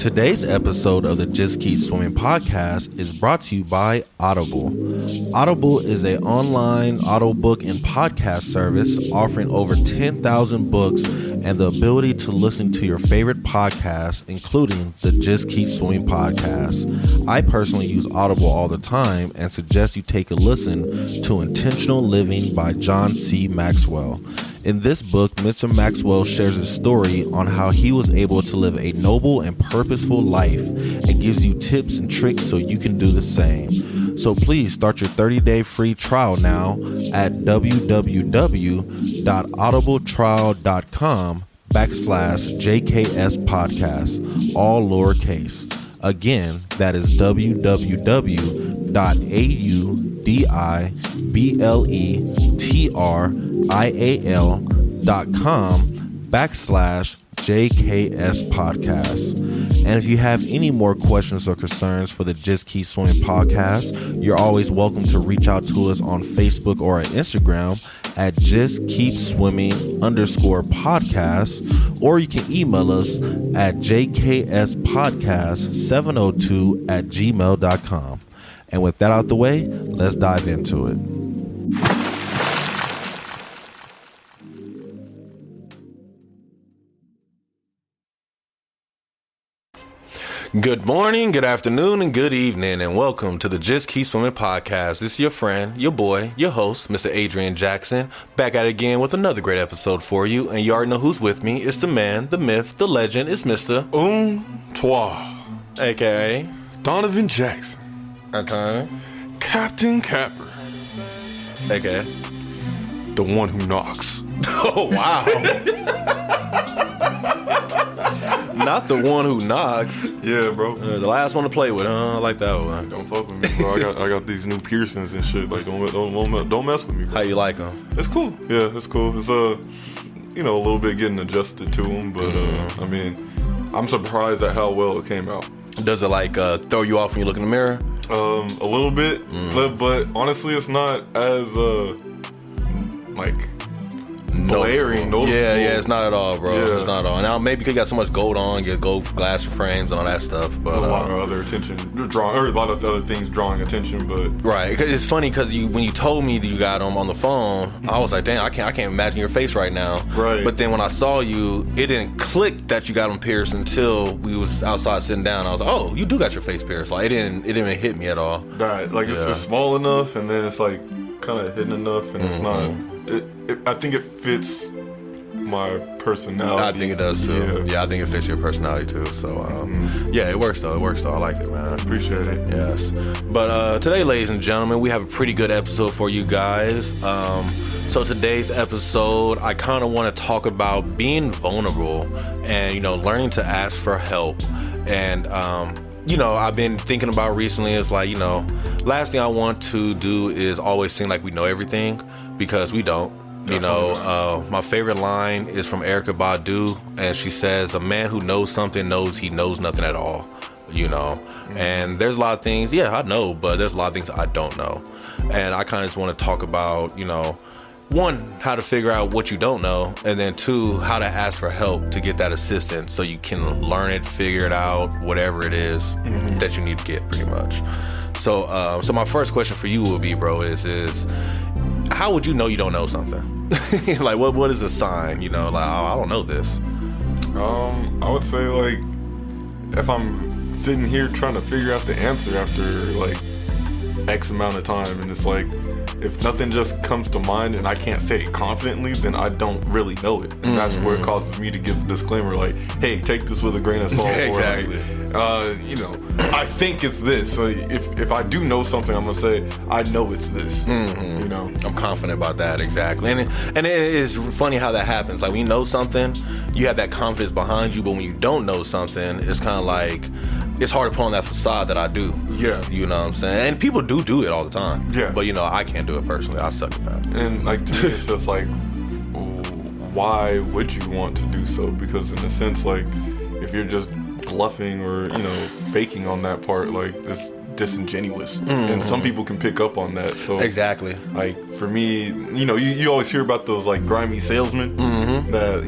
Today's episode of the Just Keep Swimming podcast is brought to you by Audible. Audible is an online audiobook and podcast service offering over 10,000 books and the ability to listen to your favorite podcasts, including the Just Keep Swimming podcast. I personally use Audible all the time and suggest you take a listen to Intentional Living by John C. Maxwell. In this book, Mr. Maxwell shares his story on how he was able to live a noble and purposeful life and gives you tips and tricks so you can do the same. So please start your 30-day free trial now at www.audibletrial.com/JKS podcast, all lowercase. Again, that is www.audibletrial.com/JKS podcast. And if you have any more questions or concerns for the Just Keep Swimming podcast, you're always welcome to reach out to us on Facebook or at Instagram at Just Keep Swimming _podcast, or you can email us at jkspodcast702@gmail.com. And with that out the way, let's dive into it. Good morning, good afternoon, and good evening, and welcome to the Just Keep Swimming podcast. This is your friend, your boy, your host, Mr. Adrian Jackson, back at it again with another great episode for you. And you already know who's with me. It's the man, the myth, the legend. It's Mr. Toi, a.k.a. Donovan Jackson, Okay. Captain Capper, A.k.a. the one who knocks. Oh, wow. Not the one who knocks. Yeah, bro. The last one to play with. I like that one. Don't fuck with me, bro. I got these new piercings and shit. Like, don't mess with me, bro. How you like them? It's cool. Yeah, it's cool. It's a little bit getting adjusted to them, but I mean, I'm surprised at how well it came out. Does it throw you off when you look in the mirror? A little bit, but honestly, it's not as blaring. Yeah, it's not at all, bro. Yeah. It's not at all. Now maybe because you got so much gold on, you gold glass frames and all that stuff, but a lot of other attention drawing, or a lot of other things drawing attention, but right. Cause it's funny because when you told me that you got them on the phone, I was like, damn, I can't imagine your face right now. Right. But then when I saw you, it didn't click that you got them pierced until we was outside sitting down. I was like, oh, you do got your face pierced. Like it didn't even hit me at all. Right. Like it's small enough, and then it's like kind of hidden enough, and it's not. I think it fits my personality. I think it does too. Yeah, I think it fits your personality too. So, yeah, it works though. I like it, man. Appreciate it. Yes. But today, ladies and gentlemen, we have a pretty good episode for you guys. So today's episode, I kind of want to talk about being vulnerable and, learning to ask for help. And, I've been thinking about recently is last thing I want to do is always seem like we know everything, because we don't. My favorite line is from Erykah Badu, and she says, a man who knows something knows he knows nothing at all, and there's a lot of things, I know, but there's a lot of things I don't know, and I kind of just want to talk about, one, how to figure out what you don't know, and then two, how to ask for help to get that assistance so you can learn it, figure it out, whatever it is that you need to get, pretty much. So my first question for you will be, bro, is how would you know you don't know something? Like, what is a sign, I don't know this? I would say, if I'm sitting here trying to figure out the answer after, X amount of time, and it's if nothing just comes to mind and I can't say it confidently, then I don't really know it. And that's where it causes me to give the disclaimer, hey, take this with a grain of salt. Exactly. Or I think it's this. So if I do know something, I'm going to say, I know it's this. I'm confident about that, exactly. And it is funny how that happens. When you know something, you have that confidence behind you, but when you don't know something, it's kind of it's hard to put on that facade that I do. Yeah. You know what I'm saying? And people do it all the time. Yeah. But, I can't do it personally. I suck at that. And, to me, it's just why would you want to do so? Because in a sense, if you're just bluffing or, faking on that part, it's disingenuous. And some people can pick up on that. So exactly. For me, you always hear about those, grimy salesmen that,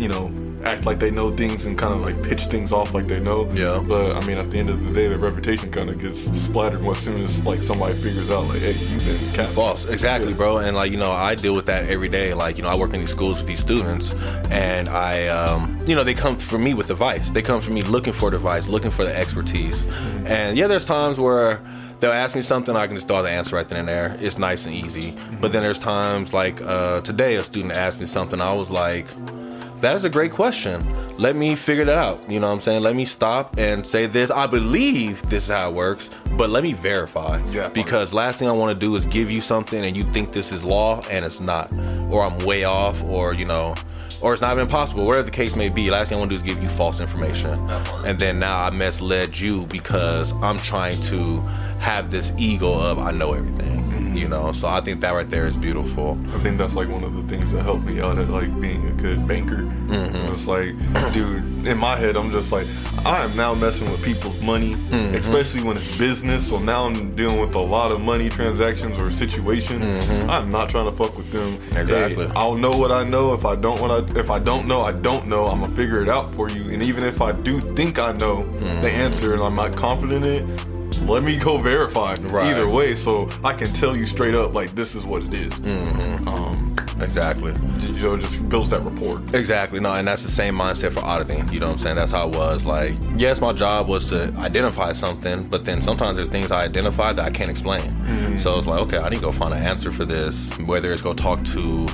act like they know things and kind of like pitch things off like they know. Yeah. But I mean, at the end of the day, their reputation kind of gets splattered as soon as like somebody figures out like, hey, you've been cat false. Exactly, yeah. bro. And like, you know, I deal with that every day. Like, you know, I work in these schools with these students, and I, you know, they come for me with advice. They come for me looking for advice, looking for the expertise. Mm-hmm. And yeah, there's times where they'll ask me something, I can just throw the answer right then and there. It's nice and easy. Mm-hmm. But then there's times like today, a student asked me something. I was like, that is a great question. Let me figure that out. You know what I'm saying? Let me stop and say this. I believe this is how it works, but let me verify. Yeah. Because last thing I want to do is give you something and you think this is law and it's not. Or I'm way off, or, you know, or it's not even possible. Whatever the case may be, last thing I want to do is give you false information. And then now I misled you because I'm trying to have this ego of I know everything. You know, so I think that right there is beautiful. I think that's like one of the things that helped me out at like being a good banker. Mm-hmm. It's like, dude, in my head, I'm just like, I am now messing with people's money, mm-hmm. especially when it's business. So now I'm dealing with a lot of money transactions or situations. Mm-hmm. I'm not trying to fuck with them. Exactly. Hey, I'll know what I know. If I don't know, I don't know. I'm gonna figure it out for you. And even if I do think I know the answer and I'm not confident in it, let me go verify either way, so I can tell you straight up, like, this is what it is. Mm-hmm. Exactly. You know, just builds that rapport. Exactly. No, and that's the same mindset for auditing. You know what I'm saying? That's how it was. Like, yes, my job was to identify something, but then sometimes there's things I identify that I can't explain. Mm-hmm. So it's like, okay, I need to go find an answer for this, whether it's go talk to,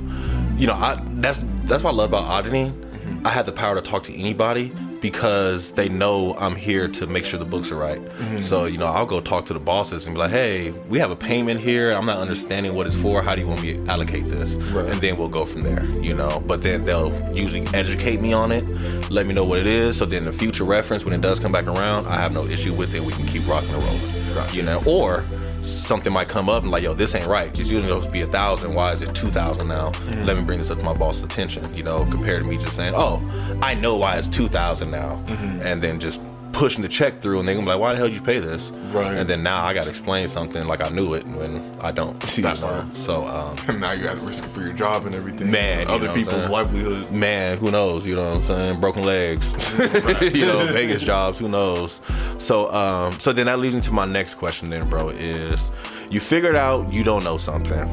you know, that's what I love about auditing. Mm-hmm. I have the power to talk to anybody, because they know I'm here to make sure the books are right. Mm-hmm. So, you know, I'll go talk to the bosses and be like, hey, we have a payment here. I'm not understanding what it's for. How do you want me to allocate this? Right. And then we'll go from there, you know. But then they'll usually educate me on it, let me know what it is. So then the future reference, when it does come back around, I have no issue with it. We can keep rocking and rolling. Gotcha. You know, or something might come up and like, yo, this ain't right. It's usually supposed to be 1,000. Why is it 2,000 now? Mm-hmm. Let me bring this up to my boss's attention, you know, compared to me just saying, oh, I know why it's 2,000 now. Mm-hmm. And then just pushing the check through, and they're gonna be like, why the hell did you pay this? Right. And then now I gotta explain something like I knew it when I don't. That part. So and now you got to risk it for your job and everything. Man, other people's livelihood. Man, who knows? You know what I'm saying? Broken legs. Right. You know, Vegas jobs, who knows? So so then that leads me to my next question then, bro, is you figured out you don't know something.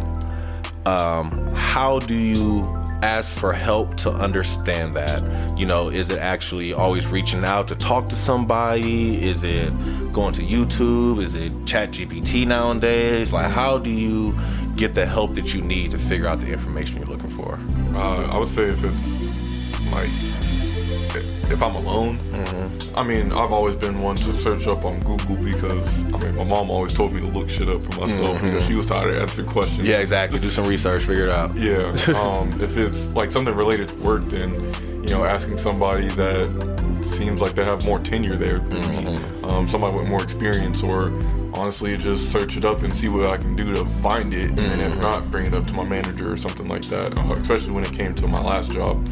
How do you ask for help to understand that? You know, is it actually always reaching out to talk to somebody? Is it going to YouTube? Is it ChatGPT nowadays? Like, how do you get the help that you need to figure out the information you're looking for? I would say if it's like, if I'm alone, mm-hmm. I mean, I've always been one to search up on Google because, I mean, my mom always told me to look shit up for myself mm-hmm. because she was tired of answering questions. Yeah, exactly. Do some research, figure it out. Yeah. If it's like something related to work, then, you know, asking somebody that seems like they have more tenure there than mm-hmm. me, somebody with more experience, or honestly just search it up and see what I can do to find it, mm-hmm. and if not, bring it up to my manager or something like that, especially when it came to my last job.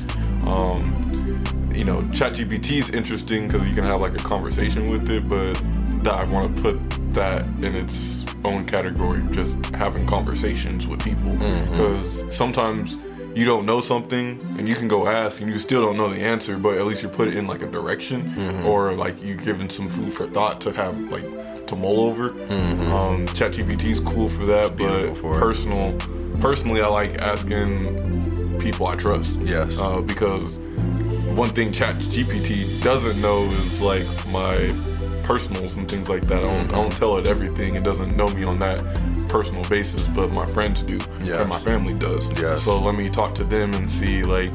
You know, ChatGPT is interesting because you can have like a conversation with it, but I want to put that in its own category of just having conversations with people, because mm-hmm. sometimes you don't know something and you can go ask and you still don't know the answer, but at least you put it in like a direction, mm-hmm. or like you given some food for thought to have like to mull over. Mm-hmm. ChatGPT is cool for that, but personally I like asking people I trust. Yes. Because one thing ChatGPT doesn't know is like my personals and things like that. I don't tell it everything. It doesn't know me on that personal basis, but my friends do, yes. and my family does. Yes. So let me talk to them and see, like,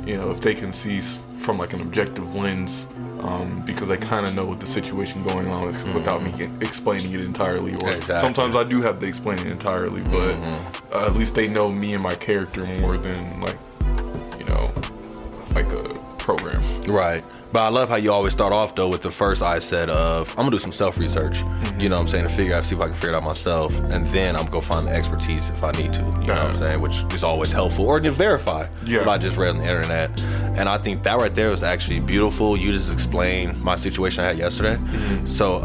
you know, if they can see from like an objective lens, because they kind of know what the situation going on is without me explaining it entirely. Or exactly. Sometimes I do have to explain it entirely, but at least they know me and my character more than like, you know, like a program. Right. But I love how you always start off though with the first I said of I'm gonna do some self-research, you know what I'm saying, to figure out, see if I can figure it out myself, and then I'm gonna go find the expertise if I need to, you know what I'm saying, which is always helpful, or to verify what I just read on the internet. And I think that right there was actually beautiful. You just explained my situation I had yesterday. So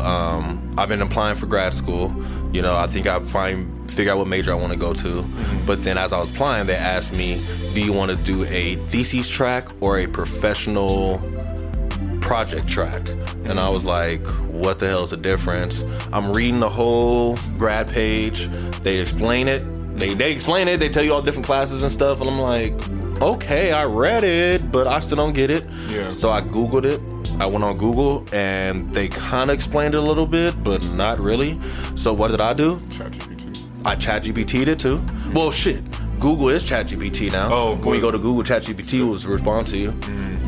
I've been applying for grad school. You know, I think I figure out what major I want to go to. But then as I was applying, they asked me, do you want to do a thesis track or a professional project track? And I was like, what the hell is the difference? I'm reading the whole grad page. They explain it. They explain it. They tell you all different classes and stuff. And I'm like, okay, I read it, but I still don't get it. So I Googled it. I went on Google and they kind of explained it a little bit, but not really. So what did I do? I ChatGPT'd it too. Well, shit. Google is ChatGPT now. Oh, when you go to Google, ChatGPT will respond to you.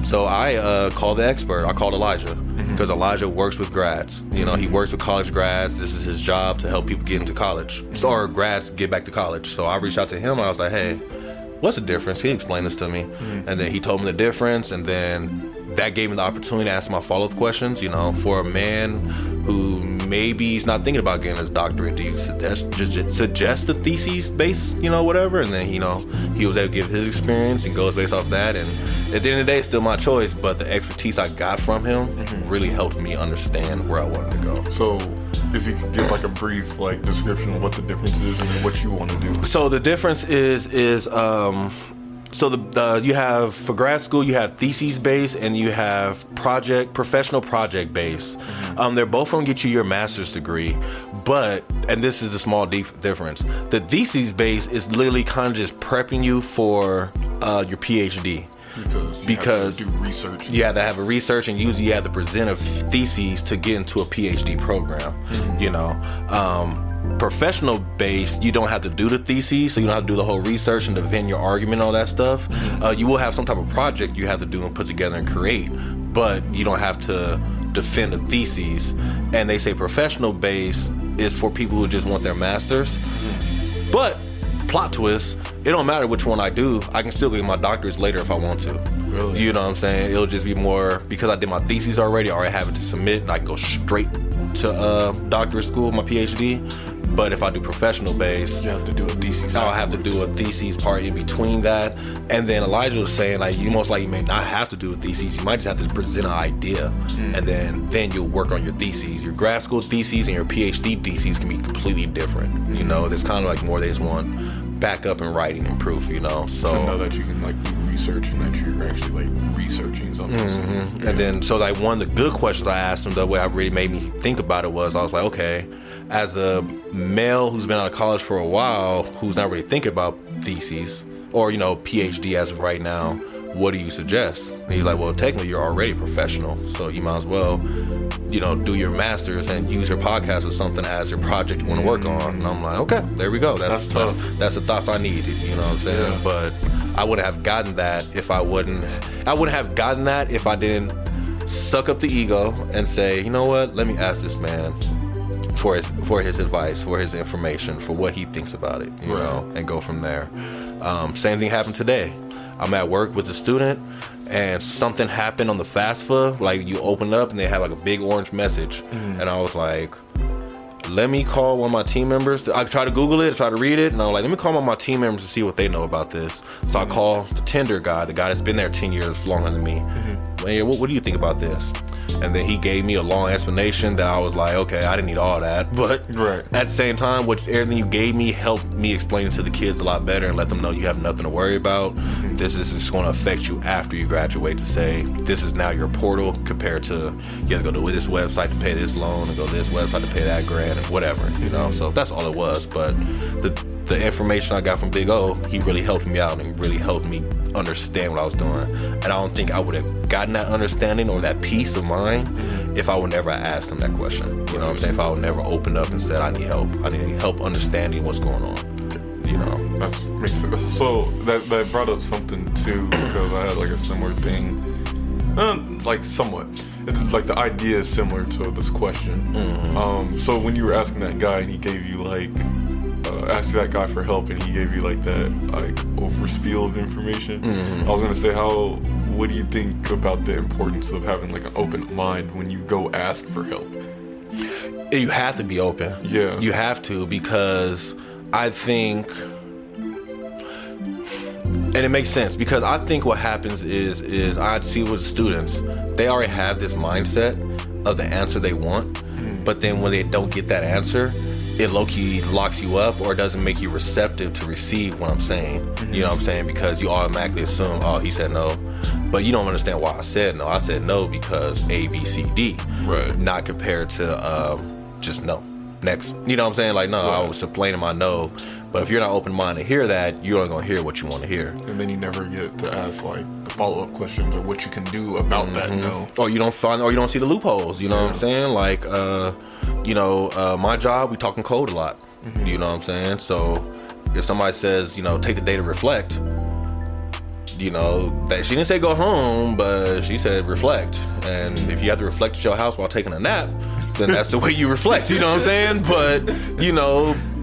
So I called the expert. I called Elijah because Elijah works with grads. You know, he works with college grads. This is his job to help people get into college, or grads get back to college. So I reached out to him and I was like, hey, what's the difference? He explained this to me. And then he told me the difference, and then that gave me the opportunity to ask my follow-up questions. You know, for a man who maybe he's not thinking about getting his doctorate, do you suggest a thesis based, you know, whatever? And then, you know, he was able to give his experience and goes based off that. And at the end of the day, it's still my choice, but the expertise I got from him really helped me understand where I wanted to go. So if you could give like a brief like description of what the difference is and what you want to do. So the difference is so you have, for grad school, you have thesis based and you have professional project based. They're both going to get you your master's degree, but, and this is the small difference, the thesis based is literally kind of just prepping you for your PhD. Because you have to do research. You have to have a research, and usually you have to present a thesis to get into a PhD program. You know, professional based, you don't have to do the thesis, so you don't have to do the whole research and defend your argument and all that stuff. You will have some type of project you have to do and put together and create, but you don't have to defend a thesis. And they say professional based is for people who just want their masters. But plot twist, it don't matter which one I do, I can still get my doctorates later if I want to. Really? You know what I'm saying? It'll just be more, because I did my thesis already, I already have it to submit, and I can go straight to doctorate school, my PhD. But if I do professional base, you have to do a thesis. I'll have to do a thesis part in between that. And then Elijah was saying, like, you most likely may not have to do a thesis. You might just have to present an idea, and then you'll work on your theses. Your grad school theses and your PhD theses can be completely different. You know, there's kind of like more they just want backup and writing and proof, you know. So to know that you can like do research and that you're actually like researching something. And then so like one of the good questions I asked him, the way I really made me think about it was, I was like, okay, as a male who's been out of college for a while, who's not really thinking about theses or, you know, PhD as of right now, what do you suggest? And he's like, well, technically you're already a professional, so you might as well, you know, do your master's and use your podcast or something as your project you want to work on. And I'm like, okay, there we go. That's the thoughts I needed, you know what I'm saying? Yeah. But I wouldn't have gotten that if I wouldn't have gotten that if I didn't suck up the ego and say, you know what, let me ask this man for his advice, for his information, for what he thinks about it, you know, and go from there. Same thing happened today. I'm at work with a student, and something happened on the FAFSA. Like, you open up and they have like a big orange message, and I was like, let me call one of my team members. I try to Google it, try to read it, and I was like, let me call one of my team members to see what they know about this. So I call the tender guy, the guy that's been there 10 years longer than me. Hey, what do you think about this? And then he gave me a long explanation that I was like, okay, I didn't need all that. But at the same time, everything you gave me helped me explain it to the kids a lot better and let them know you have nothing to worry about. This is just going to affect you after you graduate, to say this is now your portal compared to you have to go to this website to pay this loan and go to this website to pay that grant and whatever, you know. So that's all it was. But the information I got from Big O, he really helped me out and really helped me understand what I was doing. And I don't think I would have gotten that understanding or that peace of mind if I would never have asked him that question. You know what I'm saying? If I would never opened up and said, I need help. I need help understanding what's going on. You know? That makes sense. So that brought up something too, because I had like a similar thing. Like somewhat. Like the idea is similar to this question. So when you were asking that guy and he gave you like asked that guy for help and he gave you like that like overspiel of information, I was gonna say, how what do you think about the importance of having like an open mind when you go ask for help? You have to be open. Yeah. You have to, because I think, and it makes sense, because I think what happens is I see with students, they already have this mindset of the answer they want, but then when they don't get that answer, it low-key locks you up or doesn't make you receptive to receive what I'm saying. You know what I'm saying? Because you automatically assume, oh, he said no. But you don't understand why I said no. I said no because A, B, C, D. Right. Not compared to just no. Next. You know what I'm saying? Like, no, Right. I was explaining my no. But if you're not open-minded to hear that, you're only going to hear what you want to hear. And then you never get to ask like the follow-up questions or what you can do about that no. Or you don't see the loopholes. You know what I'm saying? Like, my job, we talking code a lot. You know what I'm saying? So if somebody says, take the day to reflect, that she didn't say go home, but she said reflect. And if you have to reflect at your house while taking a nap, then that's the way you reflect. You know what I'm saying? But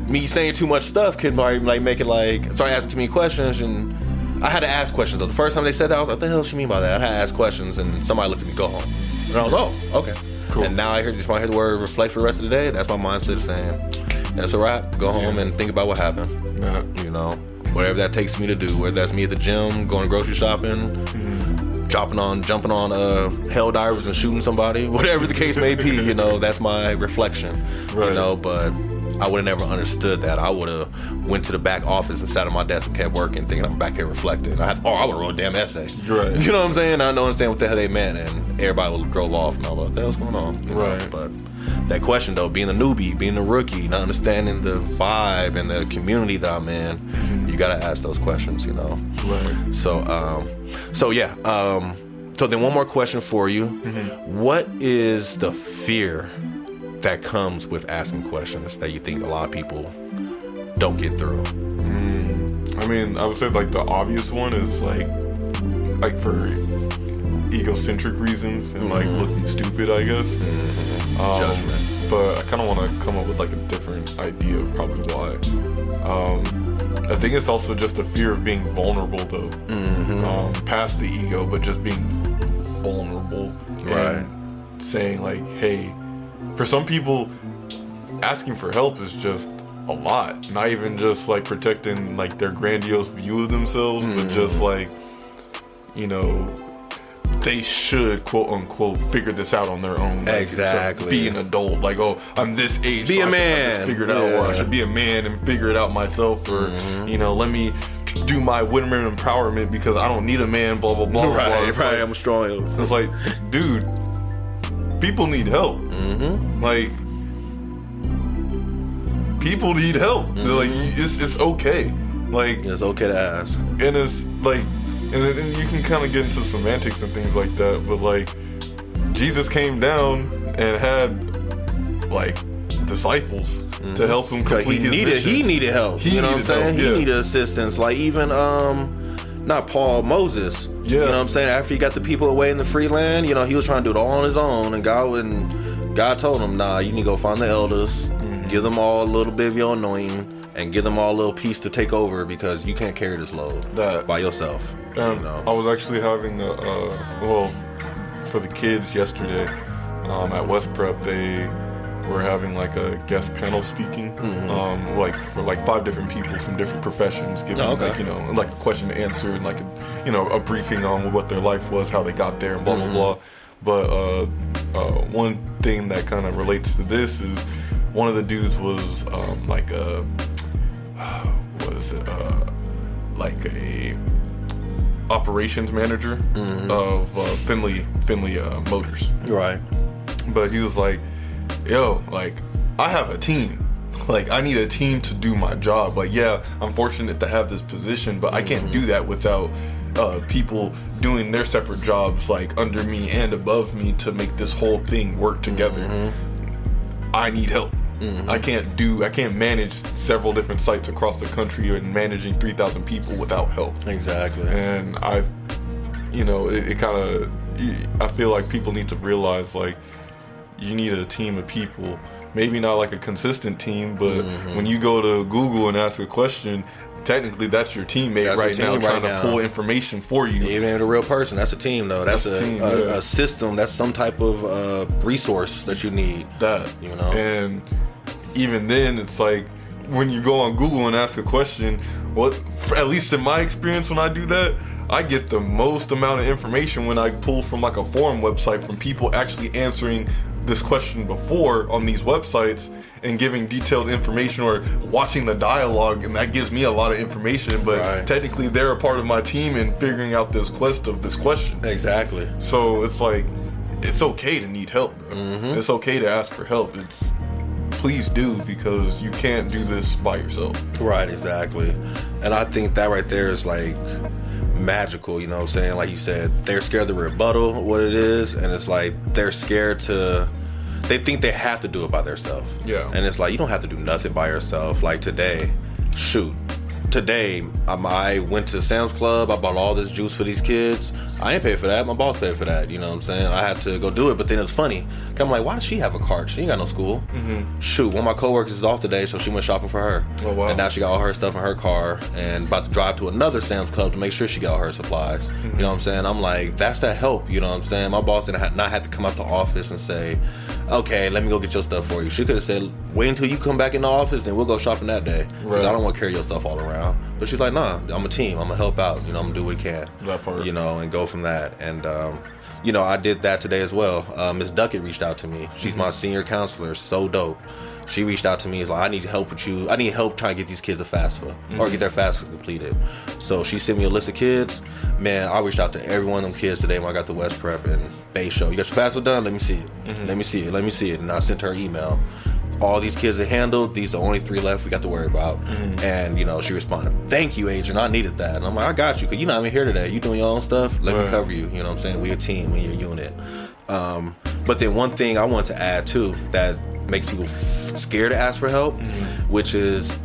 me saying too much stuff could like make it like start asking too many questions, and I had to ask questions though. The first time they said that, I was like, what the hell she mean by that? I had to ask questions, and somebody looked at me, go home. And I was, oh, okay. Cool. And now I hear the word reflect for the rest of the day. That's my mindset of saying, that's a wrap. Go home and think about what happened. Yeah. Whatever that takes me to do, whether that's me at the gym, going grocery shopping, jumping on hell divers and shooting somebody, whatever the case may be, that's my reflection. Right. But I would have never understood that. I would have went to the back office and sat at my desk and kept working, thinking I'm back here reflecting. I would have wrote a damn essay. Right. You know what I'm saying? I don't understand what the hell they meant, and everybody would have drove off, and I was like, what the hell's going on? Right. But that question though, being a newbie, being a rookie, not understanding the vibe and the community that I'm in, you gotta ask those questions, Right. So then one more question for you. What is the fear that comes with asking questions that you think a lot of people don't get through? I mean, I would say like the obvious one is like for egocentric reasons and like looking stupid, I guess. Judgment. But I kind of want to come up with like a different idea of probably why. I think it's also just a fear of being vulnerable though. Past the ego, but just being vulnerable. Right. And saying like, hey, for some people, asking for help is just a lot. Not even just like protecting like their grandiose view of themselves, but just like, they should quote unquote figure this out on their own. Like, exactly. Be an adult. Like, oh, I'm this age. Be so a man. I should figure it out, or I should be a man and figure it out myself, or let me do my women empowerment because I don't need a man. Blah blah blah. Right. Blah. Right. I'm strong. It's like, dude, people need help. Like, people need help. Like, it's okay. Like, it's okay to ask. And it's like, and then you can kind of get into semantics and things like that, but like, Jesus came down and had like disciples to help him complete his mission. He needed help. You know what I'm saying? He needed assistance. Like even not Paul, Moses. Yeah. You know what I'm saying? After he got the people away in the free land, he was trying to do it all on his own, and God told him, nah, you need to go find the elders, give them all a little bit of your anointing, and give them all a little piece to take over, because you can't carry this load by yourself. I was actually having for the kids yesterday at West Prep, they were having like a guest panel speaking, like for like 5 different people from different professions, giving like a question to answer and like a briefing on what their life was, how they got there, and blah blah blah. But one thing that kind of relates to this is one of the dudes was like a operations manager of Finley Motors. Right. But he was like, yo, like, I have a team. Like, I need a team to do my job. Like, yeah, I'm fortunate to have this position, but I can't do that without people doing their separate jobs, like, under me and above me to make this whole thing work together. I need help. I can't manage several different sites across the country and managing 3,000 people without help. Exactly. And I feel like people need to realize, like, you need a team of people. Maybe not like a consistent team, but when you go to Google and ask a question, technically that's your teammate trying to pull information for you. Even a real person, that's a team though. That's a team, a system. That's some type of resource that you need. And even then, it's like when you go on Google and ask a question, at least in my experience, when I do that, I get the most amount of information when I pull from like a forum website from people actually answering this question before on these websites and giving detailed information or watching the dialogue, and that gives me a lot of information, but technically they're a part of my team in figuring out this quest of this question. Exactly. So it's like, it's okay to need help, bro. It's okay to ask for help. Please do, because you can't do this by yourself. Right, exactly. And I think that right there is like magical, you know what I'm saying? Like you said, they're scared to rebuttal what it is, and it's like they're scared they think they have to do it by themselves. Yeah. And it's like, you don't have to do nothing by yourself. Like today, I went to Sam's Club, I bought all this juice for these kids. I ain't paid for that, my boss paid for that, you know what I'm saying? I had to go do it, but then it's funny. I'm like, why does she have a cart? She ain't got no school. Shoot, one of my coworkers is off today, so she went shopping for her. Oh, wow. And now she got all her stuff in her car and about to drive to another Sam's Club to make sure she got all her supplies. You know what I'm saying? I'm like, that's that help, you know what I'm saying? My boss did not have to come out the office and say, okay, let me go get your stuff for you. She could have said, wait until you come back in the office, then we'll go shopping that day. Because I don't want to carry your stuff all around. But she's like, nah, I'm a team. I'm going to help out. You know, I'm going to do what we can. That part. You know, and go from that. And, you know, I did that today as well. Miss Duckett reached out to me. She's my senior counselor. So dope. She reached out to me. It's like, I need help with you. I need help trying to get these kids a FAFSA or get their FAFSA completed. So she sent me a list of kids. Man, I reached out to every one of them kids today when I got the West Prep and Bay Show. You got your FAFSA done? Let me see it. Let me see it. Let me see it. And I sent her an email. All these kids are handled. These are only 3 left we got to worry about. And, you know, she responded, thank you, Adrian. I needed that. And I'm like, I got you. Because you're not even here today. You doing your own stuff. Let me cover you. You know what I'm saying? We're a team. We're your unit. But then one thing I want to add, too, that makes people scared to ask for help, which is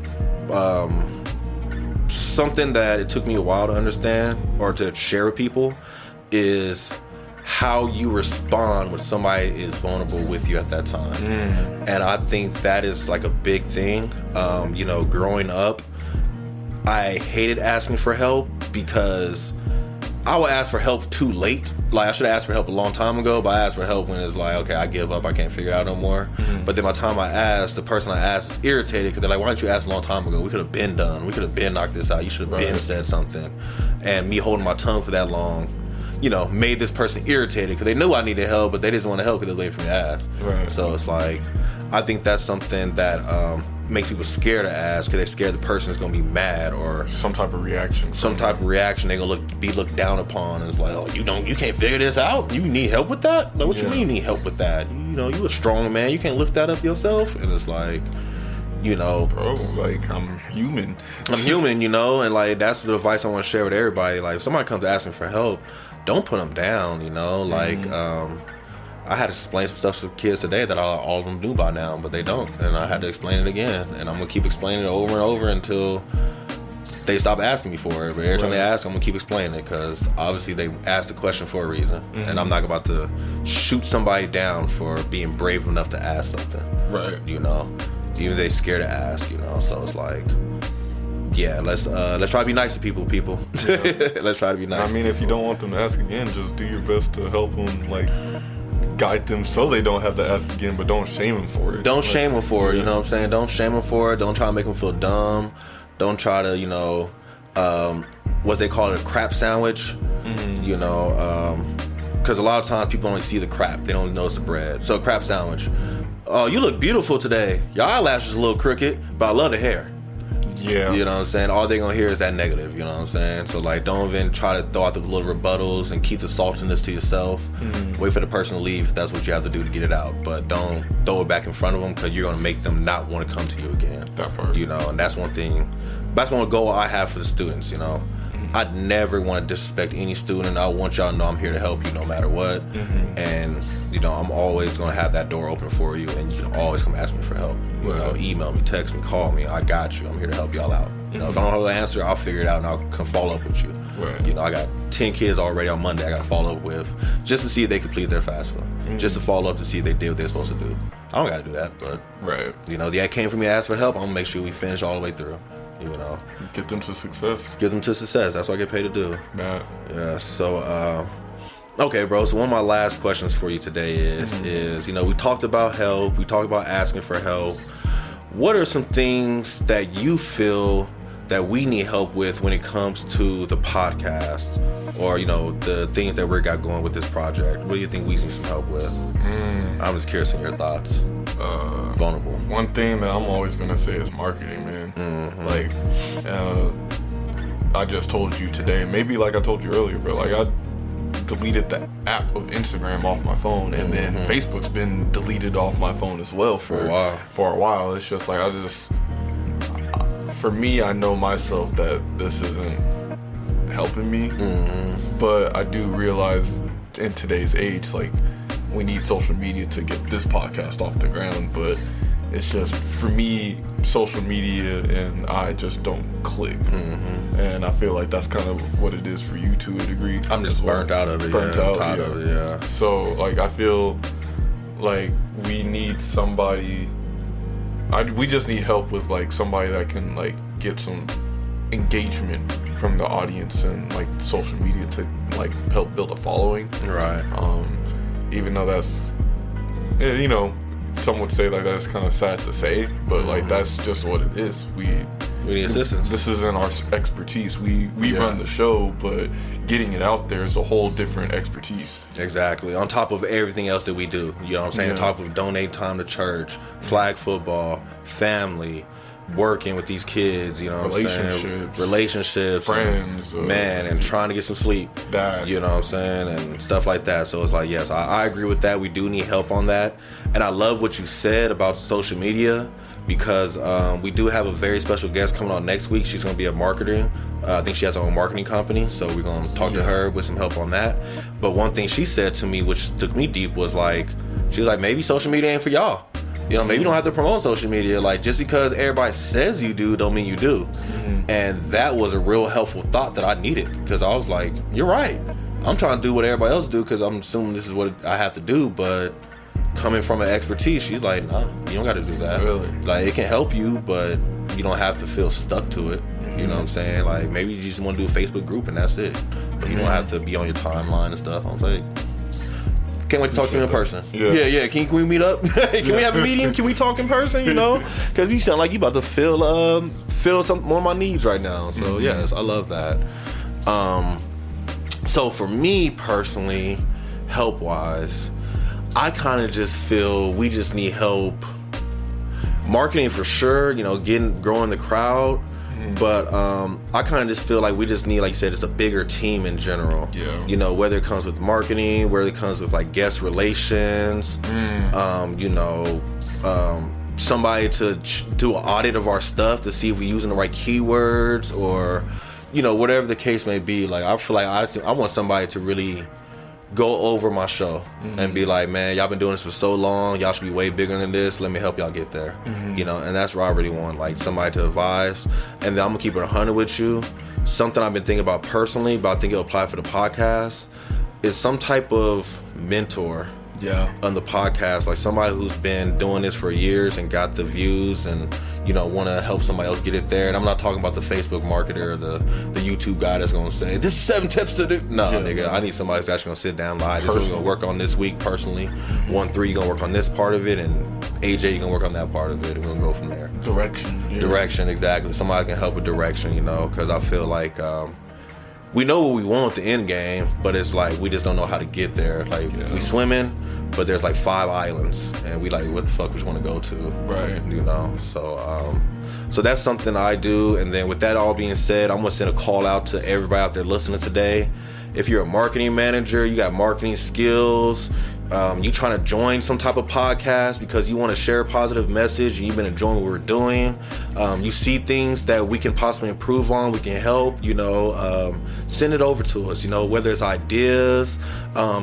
something that it took me a while to understand or to share with people, is how you respond when somebody is vulnerable with you at that time. And I think that is like a big thing. You know, growing up, I hated asking for help because I would ask for help too late. Like, I should have asked for help a long time ago, but I asked for help when it's like, okay, I give up, I can't figure it out no more. But then by the time I asked, the person I asked is irritated because they're like, why didn't you ask a long time ago? We could have been done. We could have been knocked this out. You should have been said something. And me holding my tongue for that long, you know, made this person irritated because they knew I needed help, but they didn't want to help because they were waiting for me to ask. So it's like, I think that's something that makes people scared to ask because they're scared the person is going to be mad or some type of reaction. They're going to be looked down upon, and it's like, oh, you can't figure this out? You need help with that? Like, what you mean you need help with that? You know, you a strong man. You can't lift that up yourself? And it's like, you know, bro, like, I'm human, you know, and like, that's the advice I want to share with everybody. Like, if somebody comes asking for help, don't put them down, you know, like, I had to explain some stuff to kids today that all of them knew by now, but they don't. And I had to explain it again. And I'm going to keep explaining it over and over until they stop asking me for it. But every time they ask, I'm going to keep explaining it because obviously they asked the question for a reason. And I'm not about to shoot somebody down for being brave enough to ask something. Right. You know, even if they're scared to ask, you know. So it's like, yeah, let's try to be nice to people. Yeah. Let's try to be nice. I mean, if you don't want them to ask again, just do your best to help them, like, guide them so they don't have to ask again, but don't shame them for it. Don't shame them for it, you know what I'm saying? Don't shame them for it. Don't try to make them feel dumb. Don't try to, you know, what they call it, a crap sandwich, you know, because a lot of times people only see the crap. They don't notice the bread. So a crap sandwich. Oh, you look beautiful today. Your eyelashes a little crooked, but I love the hair. Yeah. You know what I'm saying? All they're going to hear is that negative, you know what I'm saying? So, like, don't even try to throw out the little rebuttals and keep the saltiness to yourself. Wait for the person to leave if that's what you have to do to get it out. But don't throw it back in front of them because you're going to make them not want to come to you again. That part. You know, and that's one thing. That's one goal I have for the students, you know. I'd never want to disrespect any student. I want y'all to know I'm here to help you no matter what. And, you know, I'm always going to have that door open for you, and you can always come ask me for help. You know, email me, text me, call me. I got you. I'm here to help y'all out. You know, if I don't know the answer, I'll figure it out and I'll come follow up with you. You know, I got 10 kids already on Monday I got to follow up with just to see if they completed their FAFSA. Just to follow up to see if they did what they're supposed to do. I don't got to do that, but, you know, I came for me to ask for help. I'm going to make sure we finish all the way through. you know. Get them to success. Get them to success. That's what I get paid to do. Nah. Yeah, so, okay, bro, so one of my last questions for you today is, you know, we talked about help, we talked about asking for help. What are some things that you feel that we need help with when it comes to the podcast, or, you know, the things that we got going with this project? What do you think we need some help with? I'm just curious in your thoughts. Vulnerable. One thing that I'm always gonna say is marketing, man. Like, I just told you today, maybe like I told you earlier, bro, like I deleted the app of Instagram off my phone, and then Facebook's been deleted off my phone as well for a while. It's just like, for me, I know myself that this isn't helping me, but I do realize in today's age, like, we need social media to get this podcast off the ground. But it's just, for me, social media and I just don't click. And I feel like that's kind of what it is for you to a degree. I'm just burnt out of it. Tired of it, yeah. So, like, I feel like we need somebody. We just need help with, like, somebody that can, like, get some engagement from the audience and, like, social media to, like, help build a following. Right. Even though that's, you know, some would say like that's kind of sad to say, but like that's just what it is. We need assistance. This isn't our expertise. We run the show, but getting it out there is a whole different expertise. Exactly. On top of everything else that we do, you know what I'm saying? On top of donate time to church, flag football, family, working with these kids, you know what I'm saying? Relationships, friends, and trying to get some sleep, you know what I'm saying, and stuff like that. So it's like, yes, I agree with that. We do need help on that, and I love what you said about social media, because we do have a very special guest coming on next week. She's going to be a marketer. I think she has her own marketing company, so we're going to talk to her with some help on that. But one thing she said to me, which took me deep, was like, she was like, maybe social media ain't for y'all. You know, maybe you don't have to promote social media. Like, just because everybody says you do, don't mean you do. And that was a real helpful thought that I needed, because I was like, you're right. I'm trying to do what everybody else do because I'm assuming this is what I have to do. But coming from an expertise, she's like, nah, you don't got to do that. Really? Like, it can help you, but you don't have to feel stuck to it. You know what I'm saying? Like, maybe you just want to do a Facebook group and that's it. But you don't have to be on your timeline and stuff. I was like, can't wait to talk to you in person. Yeah. Can we meet up? Can we have a meeting? Can we talk in person? You know, because you sound like you about to fill some more of my needs right now. So yes, I love that. So for me personally, help wise, I kind of just feel we just need help. Marketing for sure. You know, growing the crowd. But I kind of just feel like we just need, like you said, it's a bigger team in general. Yeah. You know, whether it comes with marketing, whether it comes with like guest relations, you know, somebody to do an audit of our stuff to see if we're using the right keywords, or, you know, whatever the case may be. Like, I feel like I want somebody to really go over my show and be like, man, y'all been doing this for so long, y'all should be way bigger than this, let me help y'all get there. You know, and that's what I really want, like somebody to advise. And then I'm gonna keep it 100 with you. Something I've been thinking about personally, but I think it'll apply for the podcast, is some type of mentor on the podcast, like somebody who's been doing this for years and got the views and, you know, want to help somebody else get it there. And I'm not talking about the Facebook marketer or the YouTube guy that's going to say, this is 7 tips to do. No, nigga, I need somebody who's actually going to sit down live. This is what we're going to work on this week personally. 1-3, you're going to work on this part of it, and AJ, you're going to work on that part of it, and we're going to go from there. Direction, exactly. Somebody can help with direction, you know, because I feel like we know what we want with the end game, but it's like we just don't know how to get there. Like, we swimming, but there's like 5 islands, and we like, what the fuck we want to go to? Right. You know, so that's something I do. And then with that all being said, I'm gonna send a call out to everybody out there listening today. If you're a marketing manager, you got marketing skills, you trying to join some type of podcast because you want to share a positive message and you've been enjoying what we're doing, you see things that we can possibly improve on, we can help, you know, send it over to us, you know, whether it's ideas,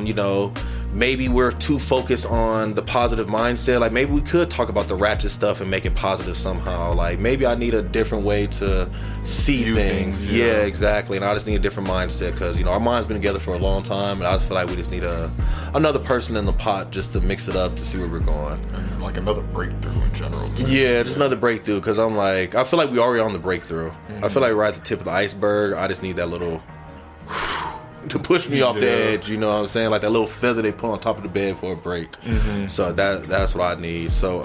you know, maybe we're too focused on the positive mindset. Like maybe we could talk about the ratchet stuff and make it positive somehow. Like maybe I need a different way to see things. Yeah, exactly. And I just need a different mindset because, you know, our mind's been together for a long time, and I just feel like we just need another person in the pot just to mix it up to see where we're going. And like another breakthrough in general too. Yeah, just another breakthrough, because I'm like, I feel like we already on the breakthrough. I feel like we're at the tip of the iceberg. I just need that little to push me off the edge, you know what I'm saying? Like that little feather they put on top of the bed for a break. So that's what I need. So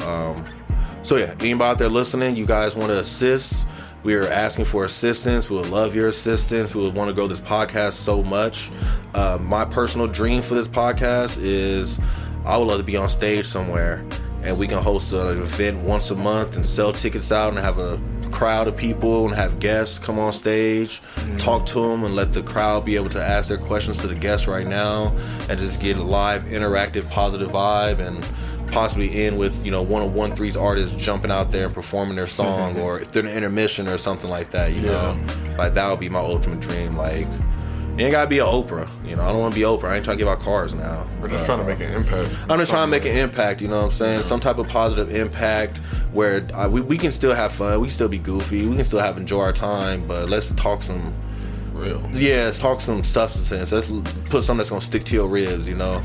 yeah, anybody out there listening, you guys want to assist, we are asking for assistance. We would love your assistance. We would want to grow this podcast so much. My personal dream for this podcast is I would love to be on stage somewhere, and we can host an event once a month and sell tickets out and have a crowd of people and have guests come on stage, talk to them, and let the crowd be able to ask their questions to the guests right now, and just get a live, interactive, positive vibe, and possibly end with, you know, one of 1-3's artists jumping out there and performing their song, or if they're in an intermission or something like that, you know, like that would be my ultimate dream. Like, you ain't gotta be an Oprah, you know. I don't want to be Oprah. I ain't trying to give out cars now. We're just trying to make an impact. I'm just trying to make an impact, you know what I'm saying? Some type of positive impact where we can still have fun, we can still be goofy, we can still enjoy our time, but let's talk some real. Yeah, let's talk some substance. Let's put something that's gonna stick to your ribs, you know?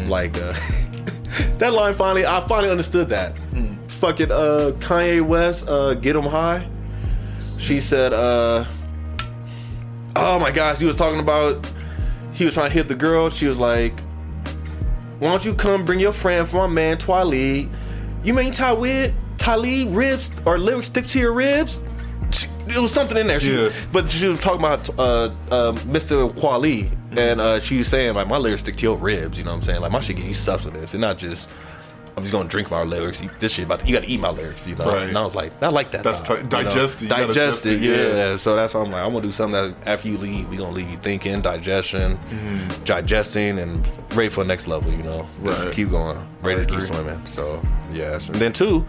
Like that line I finally understood that. Fucking Kanye West, Get 'Em High. She said, oh my gosh, he was trying to hit the girl. She was like, why don't you come bring your friend for my man Twaleed? You mean Talib ribs or lyrics stick to your ribs? It was something in there. But she was talking about Mr. Kweli, and she was saying like, my lyrics stick to your ribs, you know what I'm saying? Like my shit give you substance and not just, I'm just gonna drink my lyrics. This shit you gotta eat my lyrics, you know. Right. And I was like, I like that. That's digest it. Digest it, yeah. So that's why I'm like, I'm gonna do something that after you leave, we gonna leave you thinking, digesting, and ready for the next level, you know. Just keep going, ready to keep swimming. So yes, and then 2,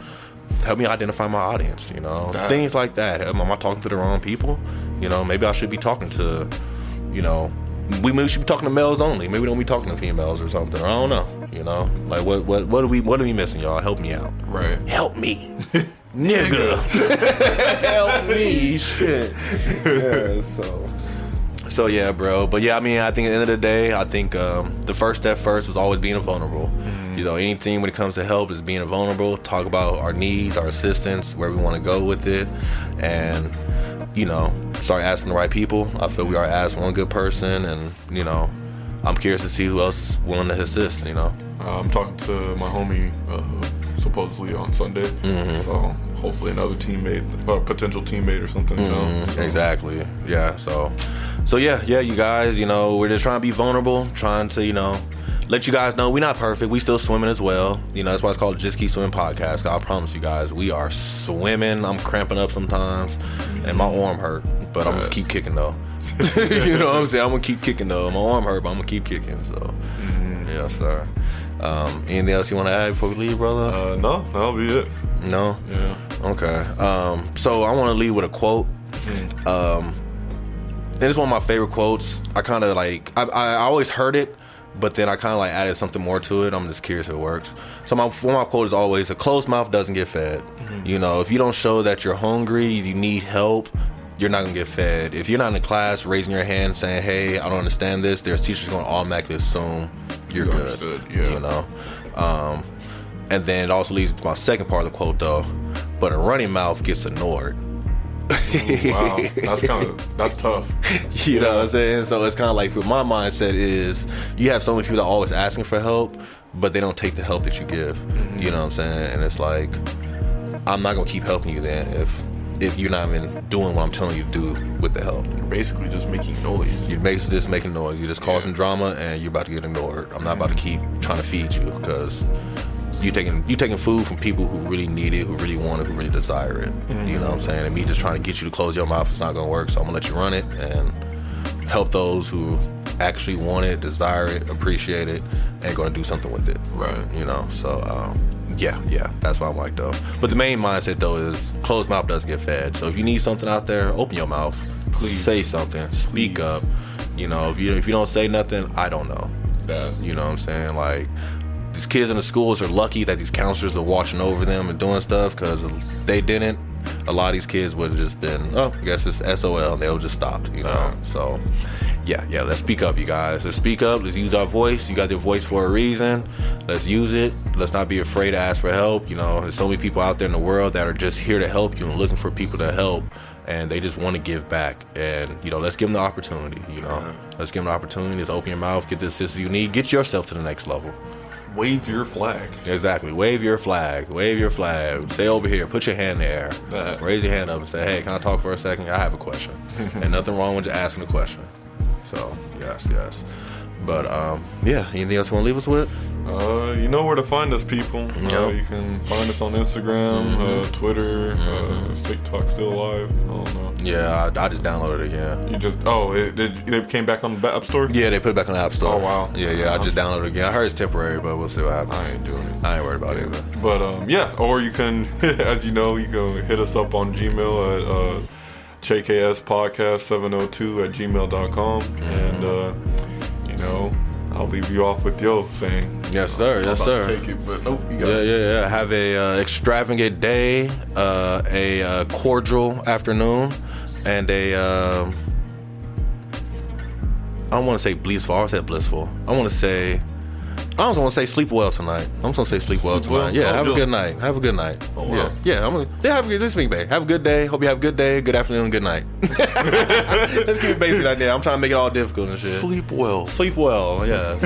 help me identify my audience, you know, things like that. Am I talking to the wrong people? You know, maybe I should be talking to, you know, maybe should be talking to males only. Maybe we don't be talking to females or something. I don't know. You know, like what are we missing, y'all? Help me out. Right. Help me, nigga. Help me, shit. Yeah. So yeah, bro. But yeah, I mean, I think at the end of the day, I think the first step was always being vulnerable. You know, anything when it comes to help is being vulnerable. Talk about our needs, our assistance, where we want to go with it, and you know, start asking the right people. I feel we already asked one good person, and you know, I'm curious to see who else is willing to assist, you know. I'm talking to my homie supposedly on Sunday, so hopefully another teammate or potential teammate or something. You know? So. Exactly. Yeah. So yeah, you guys, you know, we're just trying to be vulnerable, trying to, you know, let you guys know we're not perfect. We still swimming as well. You know, that's why it's called Just Keep Swimming Podcast. I promise you guys, we are swimming. I'm cramping up sometimes, and my arm hurt, but I'm gonna keep kicking though. You know what I'm saying? I'm gonna keep kicking though. My arm hurt, but I'm gonna keep kicking. So, yeah, sir. Anything else you want to add before we leave, brother? No, that'll be it. No? Yeah. Okay. So I want to leave with a quote. And it's one of my favorite quotes. I kind of like, I always heard it, but then I kind of like added something more to it. I'm just curious if it works. So one of my quote is always, a closed mouth doesn't get fed. You know, if you don't show that you're hungry, you need help, you're not gonna get fed. If you're not in the class raising your hand saying, hey, I don't understand this, there's teachers gonna automatically assume you're good. Yeah. You know? And then it also leads to my second part of the quote though, but a running mouth gets ignored. Wow, that's tough. You know what I'm saying? So it's kind of like, my mindset is, you have so many people that are always asking for help, but they don't take the help that you give. You know what I'm saying? And it's like, I'm not gonna keep helping you then if you're not even doing what I'm telling you to do with the help. You're basically just making noise. You're basically just making noise. You're just causing drama, and you're about to get ignored. I'm not about to keep trying to feed you, because you taking food from people who really need it, who really want it, who really desire it. You know what I'm saying? And me just trying to get you to close your mouth, it's not gonna work. So I'm gonna let you run it and help those who actually want it, desire it, appreciate it, and gonna do something with it. Right. You know. So yeah, that's what I'm like though. But the main mindset though is, closed mouth doesn't get fed. So if you need something out there, open your mouth. Please say something. Speak up. You know, if you don't say nothing, I don't know. that. You know what I'm saying? Like, these kids in the schools are lucky that these counselors are watching over them and doing stuff, because if they didn't, a lot of these kids would have just been, oh, I guess it's SOL, and they would just stopped, you know? So, yeah, let's speak up, you guys. Let's speak up. Let's use our voice. You got your voice for a reason. Let's use it. Let's not be afraid to ask for help. You know, there's so many people out there in the world that are just here to help you and looking for people to help, and they just want to give back. And, you know, let's give them the opportunity, you know? Let's give them the opportunity. Let's open your mouth, get the assistance you need, get yourself to the next level. Wave your flag. Exactly. Wave your flag. Wave your flag. Say over here. Put your hand in the air. Raise your hand up and say, hey, can I talk for a second? I have a question. And nothing wrong with just asking a question. So, yes. But, yeah. Anything else you want to leave us with? You know where to find us, people. You can find us on Instagram, Twitter. Is TikTok still alive? I don't know. Yeah, I just downloaded it, yeah. You just, it came back on the App Store? Yeah, they put it back on the App Store. Oh, wow. Yeah, I just downloaded it again. I heard it's temporary, but we'll see what happens. I ain't doing it. I ain't worried about it either. But, yeah, or you can, as you know, you can hit us up on Gmail at jkspodcast702@gmail.com. And, you know, I'll leave you off with Yo saying, yes, sir. Yes, sir. Take it, but nope. You got yeah. Have a extravagant day, a cordial afternoon, and a I don't want to say blissful. I said blissful. I don't want to say sleep well tonight. I'm just gonna say sleep well tonight. Yeah, have a good night. Have a good night. Oh, wow. Have a good this week, babe. Have a good day. Hope you have a good day, good afternoon, good night. Let's keep it basic like that. I'm trying to make it all difficult and shit. Sleep well. Sleep well. Yes.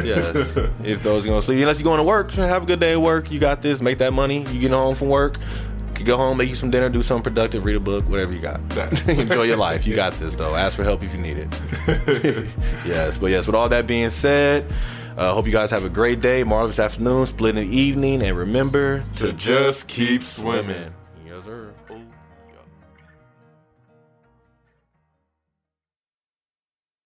If those are gonna sleep, unless you're going to work, have a good day at work. You got this. Make that money. You get home from work. You can go home, make you some dinner, do something productive, read a book, whatever you got. Enjoy your life. You got this though. Ask for help if you need it. Yes. With all that being said, hope you guys have a great day, marvelous afternoon, splendid evening, and remember to just keep swimming. Yes, sir.